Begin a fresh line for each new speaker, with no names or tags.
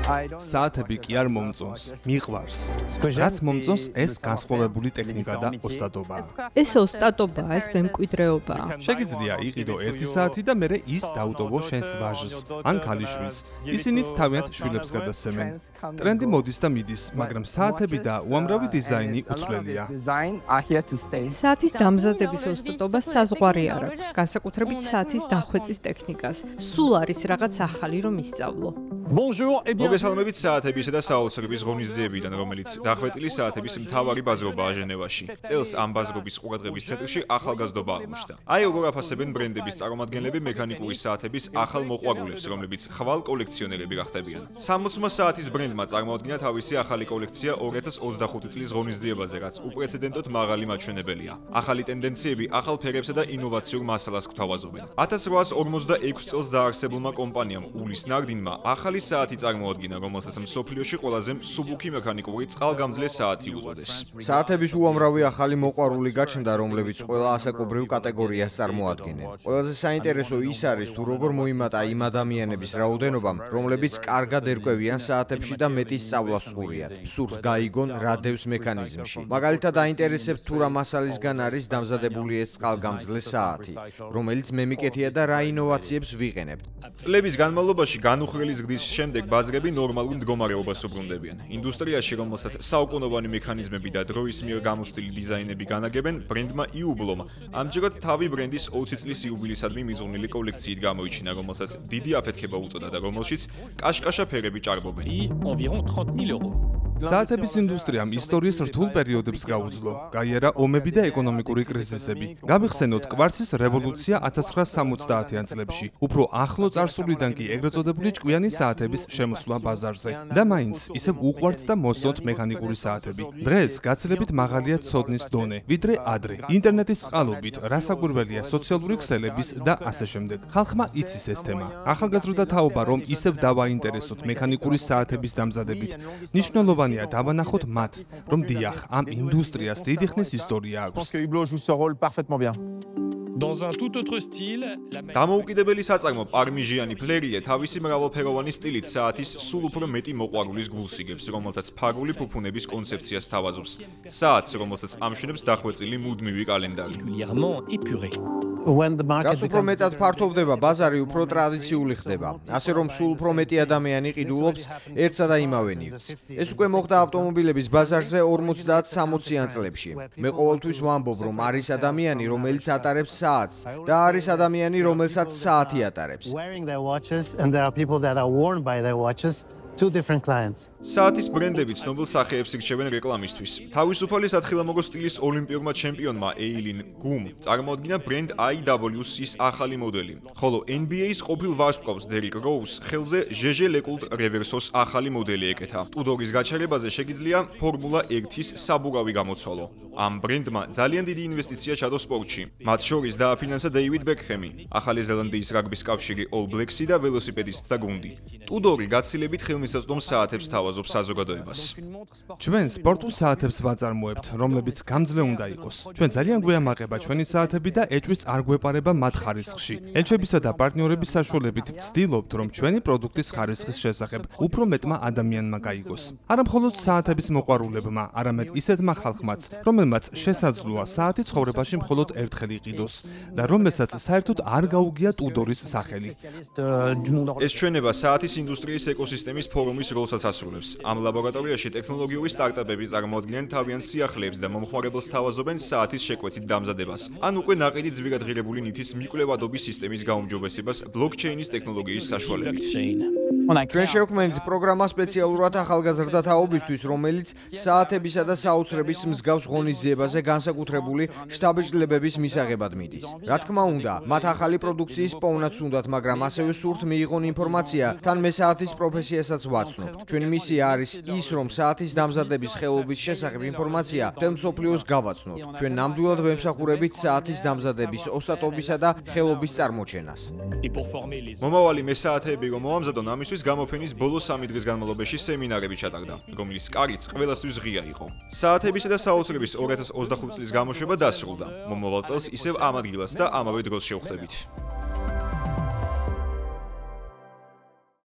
საათები კი არ მომწონს, მიყვარს. რაც მომწონს, ეს განსხვავებული ტექნიკა და ოსტატობა.
ეს ოსტატობა, ეს მემკვიდრეობა.
შეგიძლია იყიდო 1 საათი და მერე ის დაუტოვო შენს ვაჟს ან ქალიშვილს. ისინიც თავიანთ შვილებს გადასცემენ. ტრენდი მოდის და მიდის, მაგრამ საათები და უამრავი დიზაინი უცვლელია.
საათის დამზადების ოსტატობა საზღვარი არ აქვს, განსაკუთრებით საათის დახვეწის ტექნიკას. სულ არის რაღაც ახალი რომ ისწავლო.
მოგესალმებით საათებისა და საოცრების ღონისძიებიდან, რომელიც დახვეწილი საათების მთავარი ბაზრობაა ჟენევაში. წელს ამ ბაზრობის ყურადღების ცენტრში ახალგაზრდობა აღმოჩნდა. აი როგორ აფასებენ ბრენდების წარმომადგენლები მექანიკური საათების ახალ მოყვარულებს, რომლებიც ხვალ კოლექციონერები გახდებიან. 60 საათის ბრენდმა წარმოადგინა თავისი ახალი კოლექცია 2025 წლის ღონისძიებაზე, რაც უპრეცედენტოდ მაღალი მაჩვენებელია. ახალი ტენდენციები ახალ ფერებსა და ინოვაციურ მასალას გვთავაზობენ. 1846 წელს დაარსებულმა კომპანიამ ულის ნარდინმა ახალი საათი წარმოადგინა, რომელსაც მსოფლიოში ყველაზე მსუბუქი მექანიკური წყალგამძლე საათი უწოდეს.
საათების უამრავი ახალი მოყვარული გაჩნდა, რომლებიც ყველა ასაკობრივ კატეგორიას წარმოადგენენ. ყველაზე საინტერესო ის არის, თუ როგორ მოიმატა იმ ადამიანების რაოდენობამ, რომლებიც კარგად ერკვევიან საათებში და მეტის სწავლას სურიათ. სურთ გაიგონ რა დევს მექანიზმში. მაგალითად, აინტერესებთ თუ რა მასალისგან არის დამზადებული ეს წყალგამძლე საათი, რომელიც მემიკეთია და რა ინოვაციებს ვიყენებთ.
წლების განმავლობაში განუხრელი ზრდის შემდეგ ბაზრები ნორმალურ მდგომარეობას უბრუნდებიან. ინდუსტრიაში, რომელსაც საუკუნოვანი მექანიზმები და დროის მიერ გამოცდილი დიზაინები განაგებენ, ბრენდმა იუბლომ ამჯერად თავი ბრენდის 20 წლის იუბილისადმი მიზღვნილი კოლექციით გამოიჩინა, რომელსაც დიდი აფეთქება უწოდა და რომელშიც კაშკაშა ფერები ჭარბობენ.
საათების ინდუსტრიამ ისტორიის რთულ პერიოდებს გაუძლო. გაიარა ომები და ეკონომიკური კრიზისები. გავიხსენოთ კვარცის რევოლუცია 1970-იან წლებში. უფრო ახლო წარსულიდან კი ეგრეთ წოდებული ჭკვიანი საათების შემოსვლა ბაზარზე. და მაინც ისევ უყვართ და მოსწონთ მექანიკური საათები. დღეს გაცილებით მაღალია ცოდნის დონე, ვიდრე ადრე. ინტერნეტის წყალობით, რასაკვირველია სოციალური ქსელების და ასე შემდეგ. ხალხმა იცის ეს თემა. ახალგაზრდა თაობა რომ ისევ დავაინტერესოთ მექანიკური საათების დამზადებით. ნიშნულოვანია დავანახოთ მათ, რომ დიახ, ამ ინდუსტრიას დიდი ხნის ისტორია აქვს.
დამოუკიდებელი საწარმო პარმიჟიანი ფლერია თავისი მრავალფეროვანი სტილით საათის სულ უფრო მეტი მოყვარულის გულს იგებს, რომელთაც ფარული ფუფუნების კონცეფციას თავაზობს. საათს, რომელსაც ამშვენებს დახვეწილი მუდმივი კალენდარი.
რაც უფრო მეტად ფართოვდება, ბაზარი უფრო ტრადიციული ხდება. ასე რომ სულ უფრო მეტი ადამიანი ყიდულობს ერთსა და იმავე ნივთს. ეს უკვე მოხდა ავტომობილების ბაზარზე 50-60-იან წლებში. მე ყოველთვის ვამბობ, რომ არის ადამიანი, რომელიც ატარებს საათს და არის ადამიანი, რომელსაც საათი ატარებს.
საათის ბრენდები ცნობილ სახეებს ირჩევენ რეკლამისთვის. თავისუფალი სათხილამურო სტილის ოლიმპიურმა ჩემპიონმა ეილინ გუმ წარმოადგინა ბრენდ IWC-ის ახალი მოდელი, ხოლო NBA-ის ყოფილ ვარსკვლავს დერიკ როუზს ხელზე ჟეჟე ლეკულტ რევერსოს ახალი მოდელი ეკეთა. ტუდორის გაჩერებაზე შეგიძლია ფორმულა 1-ის საბურავი გამოცვალო. ამ ბრენდმა ძალიან დიდი ინვესტიცია ჩადო სპორტში. მათ შორის დააფინანსა დეივიდ ბეკჰემი, ახალი ზელანდიის რაგბის კავშირი All Blacks-ი და ველოსიპედისტთა გუნდი. ტუდორი გაცილებით ხელმისაწვდომ საათებს თავაზობს საზოგადოებას.
ჩვენ სპორტულ საათებს ვაწარმოებთ, რომლებიც გამძლე უნდა იყოს. ჩვენ ძალიან გვეამაყება ჩვენი საათები და ეჭვიც არ გვეპარება მათ ხარისხში. ელჩებისა და პარტნიორების საშუალებით ვცდილობთ, რომ ჩვენი პროდუქტის ხარისხის შესახებ უფრო მეტმა ადამიანმა გაიგოს. არა მხოლოდ საათების მოყვარულებმა, არამედ ისეთმა ხალხმაც, რომელმაც შესაძლოა საათი ცხოვრებაში მხოლოდ ერთხელ იყიდოს და რომელსაც საერთოდ არ გაუგია ტუდორის სახელი.
ეს ჩვენება საათის ინდუსტრიის ეკოსისტემის ფორუმის როლსაც ასრულებს. ამ ლაბორატორიაში ტექნოლოგიური სტარტაპები წარმოადგენენ თავიანთ სიახლეებს და მომხმარებელს თავაზობენ საათის შეკვეთით დამზადებას. ან უკვე ნაყიდი ძვირად ღირებული ნითის მიკვლევადობის სისტემის გაუმჯობესებას ბლოკჩეინის ტექნოლოგიის საშუალებით.
ჩვენ შევქმნით პროგრამა სპეციალურად ახალგაზრდა თაობისთვის, რომელიც საათებისა და საოცრების მსგავს ღონისძიებაზე განსაკუთრებული შტაბ-ჭრილებების მისაღებად მიდის. რა თქმა უნდა, მათ ახალი პროდუქციის პოვნაც უნდათ, მაგრამ ასევე სურთ მიიღონ ინფორმაცია, თან მე საათის პროფესიასაც ვაცნობთ. ჩვენი მისია არის ის, რომ საათის დამზადების ხელობის შესახებ ინფორმაცია მთელ მსოფლიოს გავაცნოთ. ჩვენ ნამდვილად ვემსახურებით საათის დამზადების ოსტატობისა და ხელობის წარმოჩენას.
მომავალი მესაათეები რომ მოამზადონ, ამისთვის გამოფენის ბოლო 3 დღის განმავლობაში სემინარები ჩატარდა, რომლის კარიც ყველასთვის ღია იყო. საათებისა და საოცრების 2025 წლის გამოშვება დასრულდა. მომავალ წელს ისევ ამ ადგილას და ამავე დროს შევხვდებით.